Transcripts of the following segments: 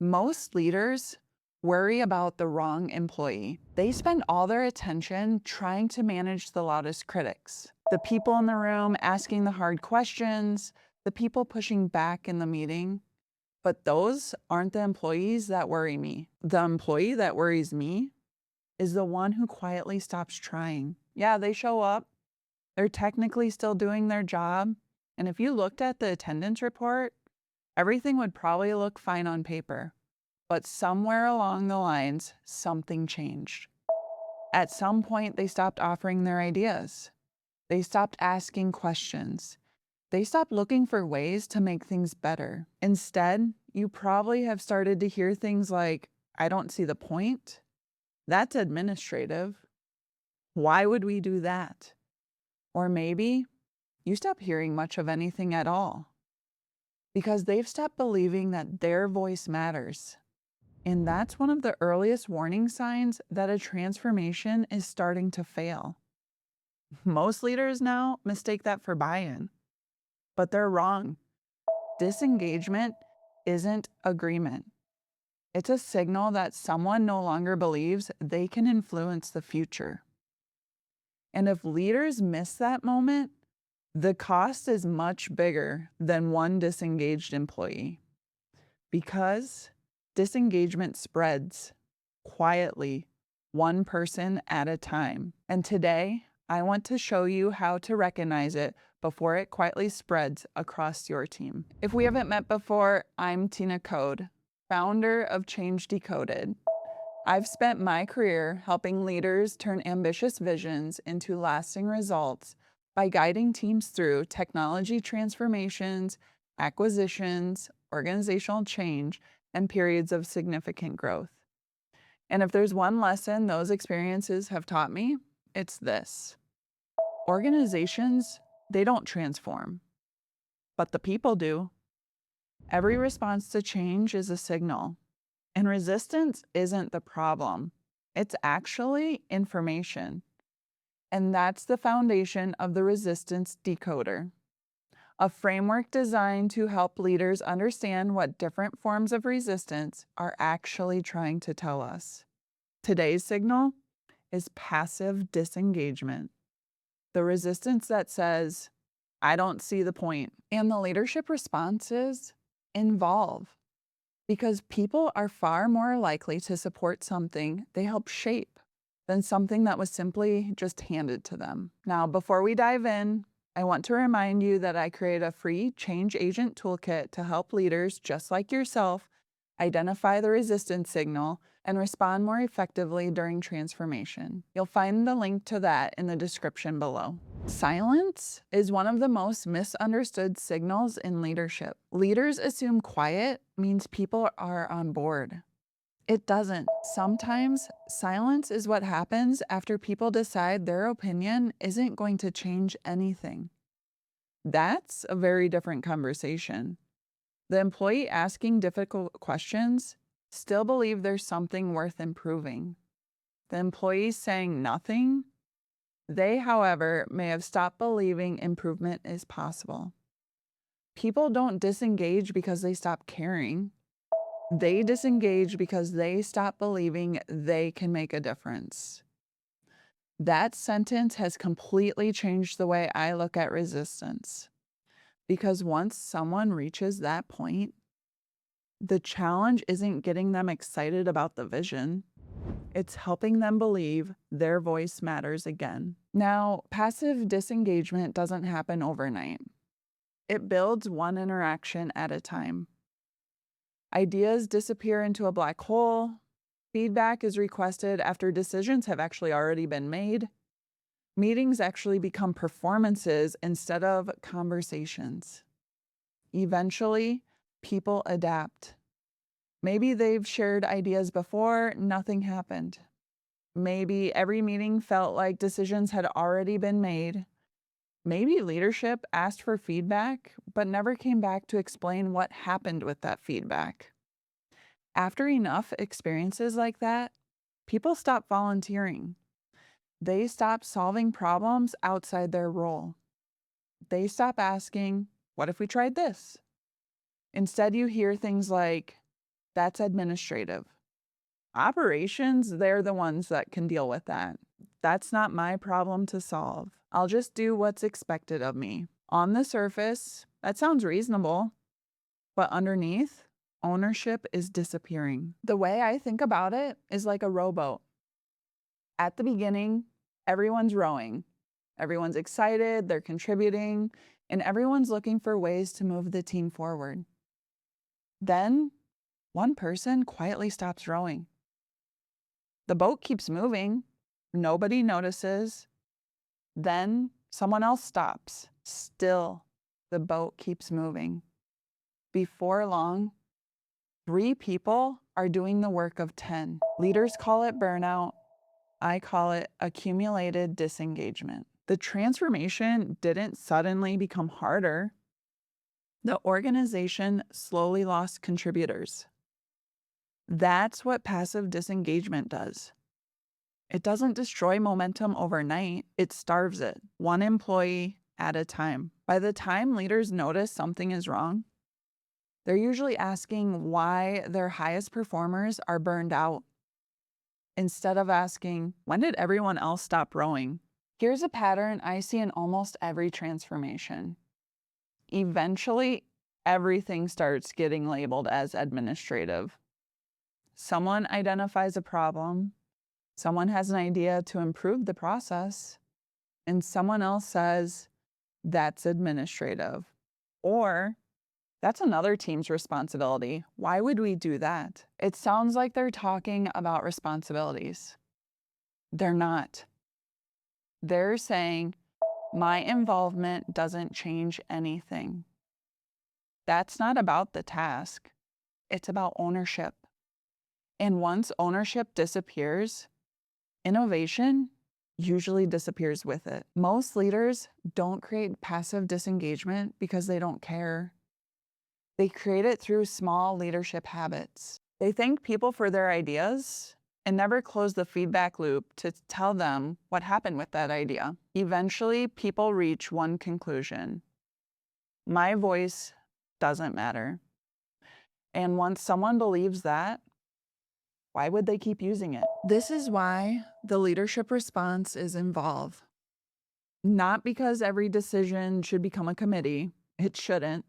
Most leaders worry about the wrong employee. They spend all their attention trying to manage the loudest critics, the people in the room asking the hard questions, the people pushing back in the meeting. But those aren't the employees that worry me. The employee that worries me is the one who quietly stops trying. Yeah, they show up. They're technically still doing their job. And if you looked at the attendance report, everything would probably look fine on paper. But somewhere along the lines, something changed. At some point, they stopped offering their ideas. They stopped asking questions. They stopped looking for ways to make things better. Instead, you probably have started to hear things like, I don't see the point. That's administrative. Why would we do that? Or maybe you stop hearing much of anything at all because they've stopped believing that their voice matters. And that's one of the earliest warning signs that a transformation is starting to fail. Most leaders now mistake that for buy-in, but they're wrong. Disengagement isn't agreement. It's a signal that someone no longer believes they can influence the future. And if leaders miss that moment, the cost is much bigger than one disengaged employee because disengagement spreads quietly, one person at a time. And today, I want to show you how to recognize it before it quietly spreads across your team. If we haven't met before, I'm Tina Code, founder of Change Decoded. I've spent my career helping leaders turn ambitious visions into lasting results by guiding teams through technology transformations, acquisitions, organizational change, and periods of significant growth. And if there's one lesson those experiences have taught me, it's this. Organizations, they don't transform, but the people do. Every response to change is a signal. And resistance isn't the problem. It's actually information. And that's the foundation of the Resistance Decoder, a framework designed to help leaders understand what different forms of resistance are actually trying to tell us. Today's signal is passive disengagement, the resistance that says, I don't see the point. And the leadership response is involve. Because people are far more likely to support something they help shape than something that was simply just handed to them. Now, before we dive in, I want to remind you that I create a free Change Agent Toolkit to help leaders just like yourself identify the resistance signal and respond more effectively during transformation. You'll find the link to that in the description below. Silence is one of the most misunderstood signals in leadership. Leaders assume quiet means people are on board. It doesn't. Sometimes silence is what happens after people decide their opinion isn't going to change anything. That's a very different conversation. The employee asking difficult questions still believe there's something worth improving. The employee saying nothing, they, however, may have stopped believing improvement is possible. People don't disengage because they stop caring. They disengage because they stop believing they can make a difference. That sentence has completely changed the way I look at resistance. Because once someone reaches that point, the challenge isn't getting them excited about the vision. It's helping them believe their voice matters again. Now, passive disengagement doesn't happen overnight. It builds one interaction at a time. Ideas disappear into a black hole. Feedback is requested after decisions have actually already been made. Meetings actually become performances instead of conversations. Eventually, people adapt. Maybe they've shared ideas before, nothing happened. Maybe every meeting felt like decisions had already been made. Maybe leadership asked for feedback, but never came back to explain what happened with that feedback. After enough experiences like that, people stop volunteering. They stop solving problems outside their role. They stop asking, what if we tried this? Instead, you hear things like, That's administrative. Operations, they're the ones that can deal with that. That's not my problem to solve. I'll just do what's expected of me. On the surface, that sounds reasonable, but underneath, ownership is disappearing. The way I think about it is like a rowboat. At the beginning, everyone's rowing. Everyone's excited, they're contributing, and everyone's looking for ways to move the team forward. Then, one person quietly stops rowing. The boat keeps moving. Nobody notices. Then someone else stops. Still, the boat keeps moving. Before long, 3 people are doing the work of 10. Leaders call it burnout. I call it accumulated disengagement. The transformation didn't suddenly become harder. The organization slowly lost contributors. That's what passive disengagement does. It doesn't destroy momentum overnight, it starves it, one employee at a time. By the time leaders notice something is wrong, they're usually asking why their highest performers are burned out, instead of asking, when did everyone else stop rowing? Here's a pattern I see in almost every transformation. Eventually, everything starts getting labeled as administrative. Someone identifies a problem, someone has an idea to improve the process, and someone else says, that's administrative. Or, that's another team's responsibility. Why would we do that? It sounds like they're talking about responsibilities. They're not. They're saying, my involvement doesn't change anything. That's not about the task. It's about ownership. And once ownership disappears, innovation usually disappears with it. Most leaders don't create passive disengagement because they don't care. They create it through small leadership habits. They thank people for their ideas and never close the feedback loop to tell them what happened with that idea. Eventually, people reach one conclusion: my voice doesn't matter. And once someone believes that, why would they keep using it? This is why the leadership response is involved. Not because every decision should become a committee, it shouldn't,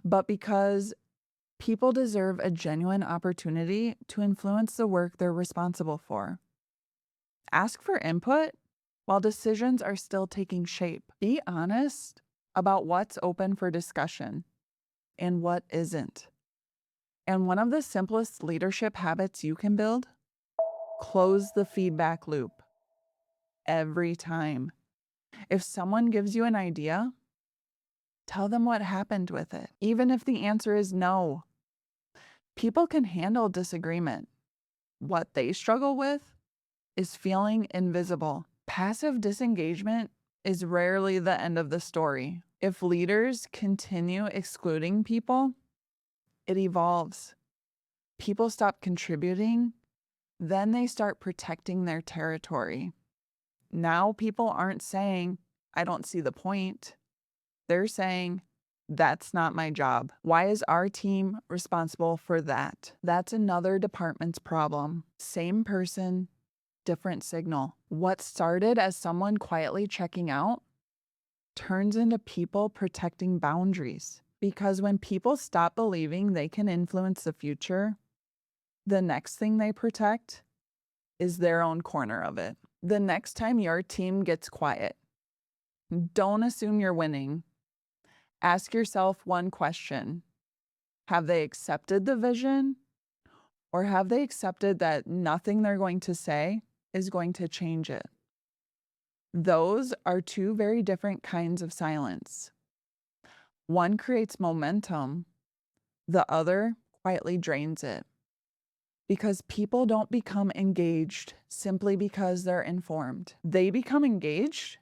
but because people deserve a genuine opportunity to influence the work they're responsible for. Ask for input while decisions are still taking shape. Be honest about what's open for discussion and what isn't. And one of the simplest leadership habits you can build: close the feedback loop. Every time. If someone gives you an idea, tell them what happened with it, even if the answer is no. People can handle disagreement. What they struggle with is feeling invisible. Passive disengagement is rarely the end of the story. If leaders continue excluding people, it evolves. People stop contributing, then they start protecting their territory. Now people aren't saying, I don't see the point. They're saying, that's not my job. Why is our team responsible for that? That's another department's problem. Same person, different signal. What started as someone quietly checking out turns into people protecting boundaries. Because when people stop believing they can influence the future, the next thing they protect is their own corner of it. The next time your team gets quiet, don't assume you're winning. Ask yourself one question: have they accepted the vision, or have they accepted that nothing they're going to say is going to change it? Those are 2 very different kinds of silence. One creates momentum, the other quietly drains it. Because people don't become engaged simply because they're informed. They become engaged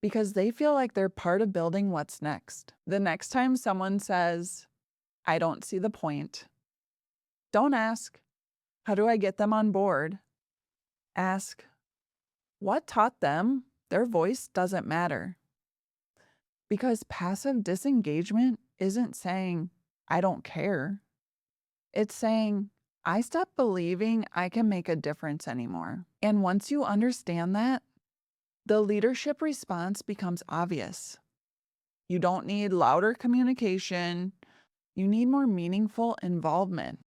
because they feel like they're part of building what's next. The next time someone says, I don't see the point, don't ask, how do I get them on board? Ask, what taught them their voice doesn't matter? Because passive disengagement isn't saying, I don't care. It's saying, I stopped believing I can make a difference anymore. And once you understand that, the leadership response becomes obvious. You don't need louder communication, you need more meaningful involvement.